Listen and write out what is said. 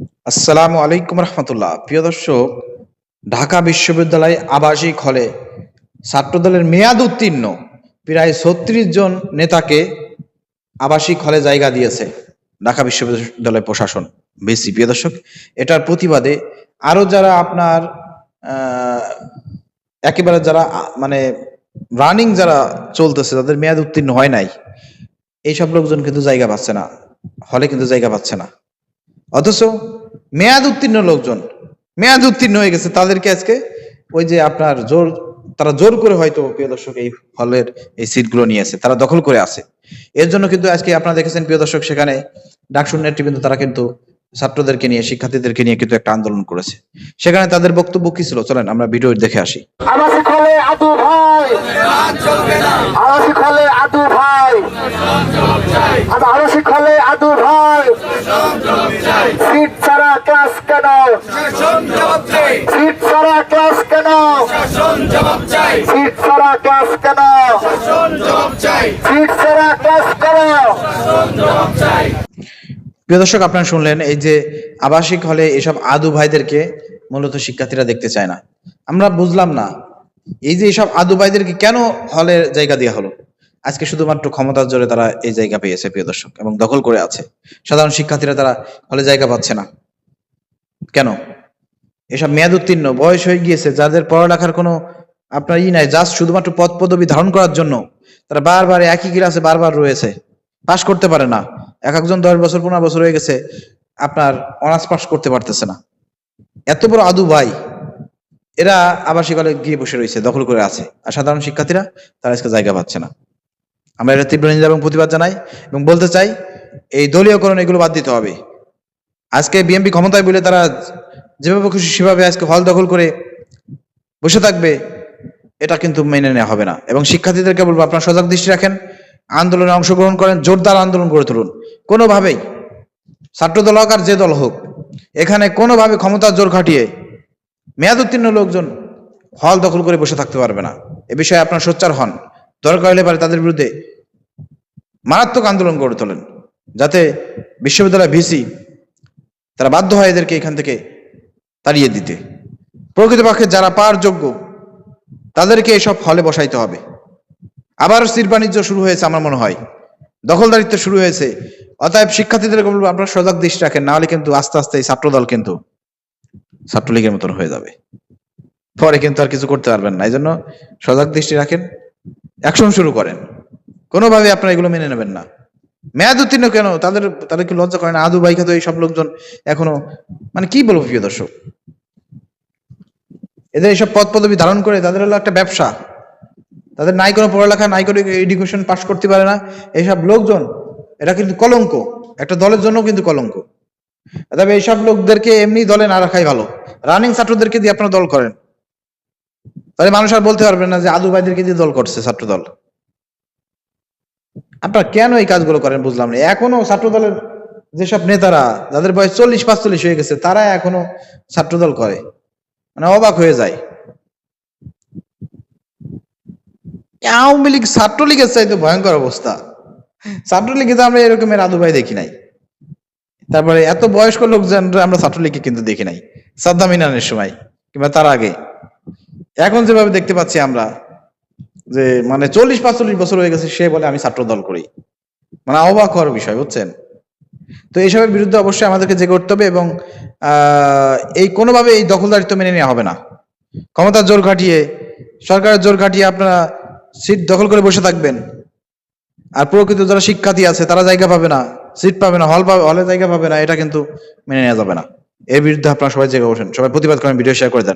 আসসালামু আলাইকুম রহমতুল্লাহ। প্রিয় দর্শক, ঢাকা বিশ্ববিদ্যালয় আবাসিক হলে ছাত্রদলের মেয়াদ উত্তীর্ণ প্রায় ৩৬ জন নেতাকে আবাসিক হলে জায়গা দিয়েছে ঢাকা বিশ্ববিদ্যালয় প্রশাসন, ভিসি। প্রিয় দর্শক, এটার প্রতিবাদে আরো যারা আপনার একেবারে যারা মানে রানিং যারা চলতেছে, তাদের মেয়াদ উত্তীর্ণ হয় নাই, এইসব লোকজন কিন্তু জায়গা পাচ্ছে না, হলে কিন্তু জায়গা পাচ্ছে না। অথচ মেয়াদ উত্তীর্ণ লোকজন, মেয়াদ উত্তীর্ণ হয়ে গেছে, তাদেরকে আজকে ওই যে আপনার তারা জোর করে হয়তো প্রিয় দর্শক এই হলের এই সিটগুলো নিয়েছে, তারা দখল করে আছে। এর জন্য কিন্তু আজকে আপনারা দেখেছেন প্রিয় দর্শক, সেখানে ডাকসুর নেতৃবৃন্দ তারা কিন্তু ছাত্রদেরকে নিয়ে, শিক্ষার্থীদেরকে নিয়ে কিন্তু একটা আন্দোলন করেছে। সেখানে তাদের বক্তব্য কি ছিল, চলেন আমরা ভিডিও দেখে আসি। আবাসিক হলে আদু ভাই, আবাসিক হলে আদু ভাই, আবাসিক হলে আদু ভাই, সিট ছাড়া ক্লাস কেন, সিট ছাড়া ক্লাস কেন, সিট ছাড়া ক্লাস কেন, সিট ছাড়া ক্লাস কেন। প্রিয় দর্শক, আপনারা শুনলেন এই যে আবাসিক হলে এসব আদু ভাইদেরকে মূলত শিক্ষার্থীরা দেখতে চায় না। আমরা বুঝলাম না এই যে এসব আদু ভাইদেরকে কেন হলে জায়গা দেওয়া হলো। আজকে শুধুমাত্র ক্ষমতার জোরে তারা এই জায়গা পেয়েছে প্রিয় দর্শক, এবং দখল করে আছে। সাধারণ শিক্ষার্থীরা তারা হলে জায়গা পাচ্ছে না কেন? এসব মেয়াদ উত্তীর্ণ, বয়স হয়ে গিয়েছে, যাদের পড়ালেখার কোনো আপনার নাই, জাস্ট শুধুমাত্র পদ পদবি ধারণ করার জন্য তারা বারবার একই ক্লাসে বারবার রয়েছে, পাশ করতে পারে না। একজন 10 বছর 15 বছর হয়ে গেছে, আপনার অনার্স পাস করতে পারতেছে না। এত বড় আদু ভাই, এরা আবাসিক হলে গিয়ে বসে রয়েছে, দখল করে আছে, আর সাধারণ শিক্ষার্থীরা তারা আজকে জায়গা পাচ্ছে না। আমরা এটা তীব্র নিন্দা এবং প্রতিবাদ জানাই, এবং বলতে চাই এই দলীয়করণ এগুলো বাদ দিতে হবে। আজকে বিএনপি ক্ষমতায় বলে তারা যেভাবে খুশি সেভাবে আজকে হল দখল করে বসে থাকবে, এটা কিন্তু মেনে নেওয়া হবে না। এবং শিক্ষার্থীদেরকে বলবো, আপনারা সজাগ দৃষ্টি রাখেন, আন্দোলনে অংশগ্রহণ করেন, জোরদার আন্দোলন গড়ে তুলুন। কোনোভাবেই ছাত্রদল হোক আর যে দল হোক, এখানে কোনোভাবে ক্ষমতার জোর খাটিয়ে মেয়াদ উত্তীর্ণ লোকজন হল দখল করে বসে থাকতে পারবে না। এ বিষয়ে আপনারা সোচ্চার হন, দরকার হলে পারে তাদের বিরুদ্ধে মারাত্মক আন্দোলন গড়ে তোলেন, যাতে বিশ্ববিদ্যালয় ভিসি তারা বাধ্য হয় এদেরকে এখান থেকে তাড়িয়ে দিতে। প্রকৃতপক্ষে যারা পাওয়ার যোগ্য তাদেরকে এসব হলে বসাইতে হবে। আবার সিট বাণিজ্য শুরু হয়েছে, আমার মনে হয় দখলদারিত্ব শুরু হয়েছে। অতএব শিক্ষার্থীদেরকে বলবো, আপনারা সজাগ দৃষ্টি রাখেন, না হলে কিন্তু আস্তে আস্তে এই ছাত্রদল কিন্তু ছাত্রলীগের মতন হয়ে যাবে, পরে কিন্তু আর কিছু করতে পারবেন না। এই জন্য সজাগ দৃষ্টি রাখেন, অ্যাকশন শুরু করেন। কোনোভাবে আপনারা এগুলো মেনে নেবেন না। মেয়াদ উত্তীর্ণ কেন, তাদেরকে লজ্জা করে না? আদু ভাই খাতো এইসব লোকজন এখনো, মানে কি বলবো প্রিয় দর্শক, এদের এইসব পদ পদবি ধারণ করে তাদের হলো একটা ব্যবসা। তাদের নাই কোনো পড়ালেখা, নাই কোনো এডুকেশন, পাস করতে পারে না। এইসব লোকজন, এটা কিন্তু কলঙ্ক, একটা দলের জন্য কিন্তু কলঙ্ক। তবে এইসব লোকদেরকে এমনি দলে না রাখাই ভালো। রানিং ছাত্রদেরকে দিয়ে আপনারা দল করেন, তাহলে মানুষ আর বলতে পারবেন না যে আদু ভাইদেরকে দিয়ে দল করছে ছাত্র দল। আপনারা কেন এই কাজগুলো করেন বুঝলাম না। এখনো ছাত্র দলের যেসব নেতারা, যাদের বয়স 40-45 হয়ে গেছে, তারা এখনো ছাত্রদল করে, মানে অবাক হয়ে যায়। আওয়ামী লীগ ছাত্রলীগের চাইতে ভয়ঙ্কর অবস্থা। ছাত্রলীগে তো আমরা এরকমের আদু ভাই দেখি নাই। তারপরে এত বয়স্ক লোকজন আমরা ছাত্রলীগকে কিন্তু দেখি নাই সাদ্দাম ইনানের সময় কিংবা তার আগে। এখন যেভাবে দেখতে পাচ্ছি আমরা, যে মানে 40-45 বছর হয়ে গেছে, সে বলে আমি ছাত্র দল করি, মানে অবাক হওয়ার বিষয়, বুঝছেন? তো এইসবের বিরুদ্ধে অবশ্যই আমাদেরকে জেগে উঠতে হবে, এবং এই কোনোভাবে এই দখলদারিত্ব মেনে নেওয়া হবে না। ক্ষমতার জোর খাটিয়ে, সরকারের জোর খাটিয়ে আপনারা সিট দখল করে বসে থাকবেন, আর প্রকৃত যারা শিক্ষার্থী আছে তারা জায়গা পাবে না, সিট পাবে না, হলে জায়গা পাবে না, এটা কিন্তু মেনে নেওয়া যাবে না। এর বিরুদ্ধে আপনারা সবাই জেগে ওঠেন, সবাই প্রতিবাদ করেন, ভিডিও শেয়ার করে দেন।